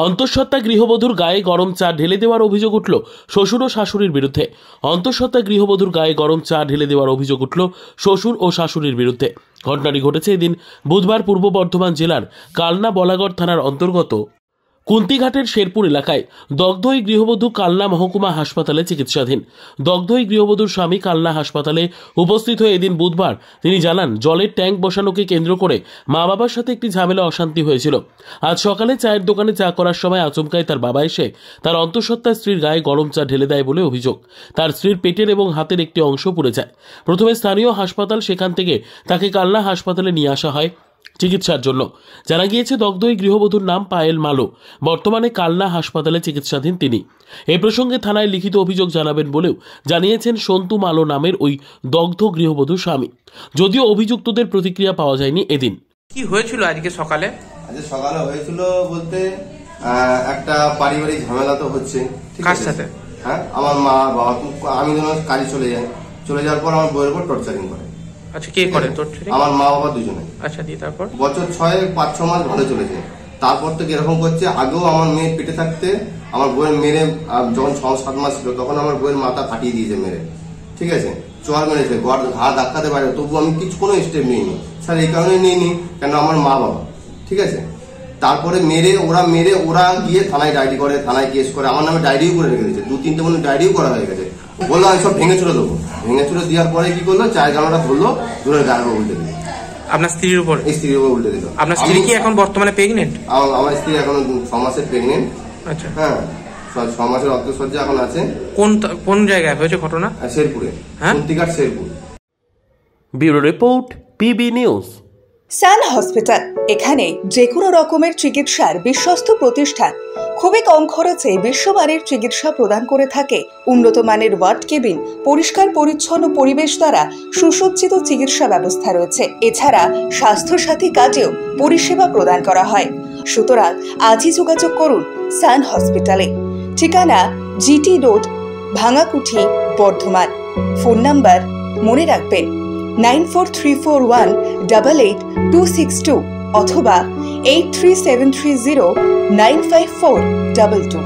অন্তঃসত্ত্বা গৃহবধূর গায়ে গরম চা ঢেলে দেওয়ার অভিযোগ উঠল শ্বশুর ও শাশুড়ির বিরুদ্ধে। অন্তঃসত্ত্বা গৃহবধূর গায়ে গরম চা ঢেলে দেওয়ার অভিযোগ উঠল শ্বশুর ও শাশুড়ির বিরুদ্ধে। ঘটনাটি ঘটেছে এদিন বুধবার পূর্ব বর্ধমান জেলার কালনা বলাগড় থানার অন্তর্গত কুন্তিঘাটের শেরপুর এলাকায়। দগ্ধ ওই গৃহবধূ কালনা মহকুমা হাসপাতালে চিকিৎসাধীন। দগ্ধ ওই গৃহবধূর স্বামী কালনা হাসপাতালে উপস্থিত হয়ে এদিন বুধবার তিনি জানান, জলের ট্যাঙ্ক বসানোকে কেন্দ্র করে মা বাবার সাথে একটি ঝামেলা অশান্তি হয়েছিল। আজ সকালে চায়ের দোকানে চা করার সময় আচমকাই তার বাবা এসে তার অন্তঃসত্ত্বা স্ত্রীর গায়ে গরম চা ঢেলে দেয় বলে অভিযোগ। তার স্ত্রীর পেটের এবং হাতের একটি অংশ পুড়ে যায়। প্রথমে স্থানীয় হাসপাতাল, সেখান থেকে তাকে কালনা হাসপাতালে নিয়ে আসা হয় চিকিৎসার জন্য। জানা গিয়েছে, দগ্ধ ওই গৃহবধূর নাম পায়েল মালো। বর্তমানে কালনা হাসপাতালে চিকিৎসাধীন তিনি। এই প্রসঙ্গে থানায় লিখিত অভিযোগ জানাবেন বলেও জানিয়েছেন সন্তু মালো নামের ওই দগ্ধ গৃহবধূর স্বামী। যদিও অভিযুক্তদের প্রতিক্রিয়া পাওয়া যায়নি। এদিন কি হয়েছিল আজকে সকালে? আজকে সকালে হয়েছিল বলতে একটা পারিবারিক ঝামেলা তো হচ্ছে। কার সাথে? হ্যাঁ, আমার মা বাবা। আমি যখন কাজে চলে যাওয়ার পর আমার বউয়ের উপর টর্চারিং করে। আচ্ছা, কে করে টর্চারিং? আমার মা বাবা দুজনে। আচ্ছা, দিয়ে তারপর বছর 6-5-6 মাস ভালো চলেছে। তারপর থেকে এরকম করছে। আগেও আমার মেয়ে পেটে থাকতে আমার বউয়ের মেরে, যখন 6-7 মাস ছিল তখন আমার বউয়ের মাথা ফাটিয়ে দিয়েছে মেরে। ঠিক আছে, চর মেরেছে, ঘা ধাক্কাতে পারে, তবু আমি কোনো স্টেপ নিইনি স্যার। এই কারণে নিইনি কেন আমার মা বাবা। ঠিক আছে, তারপরে ওরা গিয়ে থানায় ডায়েরি করে, থানায় কেস করে, আমার নামে ডায়েরিও করে রেখে দিয়েছে। 2-3টে মনে ডায়েরিও করা হয়ে গেছে। বললো আমি সব ভেঙে চলে দেবো। ভেঙে চলে দেওয়ার পরে কি করলো, চায়ের গামলাটা ধরলো, দূরের গায়ের উপর উল্টে দিল। আপনার স্ত্রীর উপর? স্ত্রীর উপর উল্টে দিল। আপনার স্ত্রী কি এখন বর্তমানে প্রেগনেন্ট? আমার স্ত্রী এখন 6 মাসের প্রেগনেন্ট। আচ্ছা, হ্যাঁ, 6 মাসের অন্তঃসজ্জা এখন আছে। কোন জায়গায় হয়েছে ঘটনা? শেরপুরে, Kuntighat, Sherpur. Bureau report, PB news. Sun hospital, এখানে যে কোনো রকমের চিকিৎসার বিশ্বস্ত প্রতিষ্ঠান। খুবই কম খরচে বিশ্বমানের চিকিৎসা প্রদান করে থাকে। উন্নত মানের ওয়ার্ড কেবিন, পরিষ্কার পরিচ্ছন্ন পরিবেশ দ্বারা সুসজ্জিত চিকিৎসা ব্যবস্থা রয়েছে। এছাড়া স্বাস্থ্যসাথী কাজেও পরিষেবা প্রদান করা হয়। সুতরাং আজই যোগাযোগ করুন সান হসপিটালে। ঠিকানা GT road, Bhangakuthi, Bardhaman. Phone number মনে রাখবেন 9434188262 অথবা 83730954222।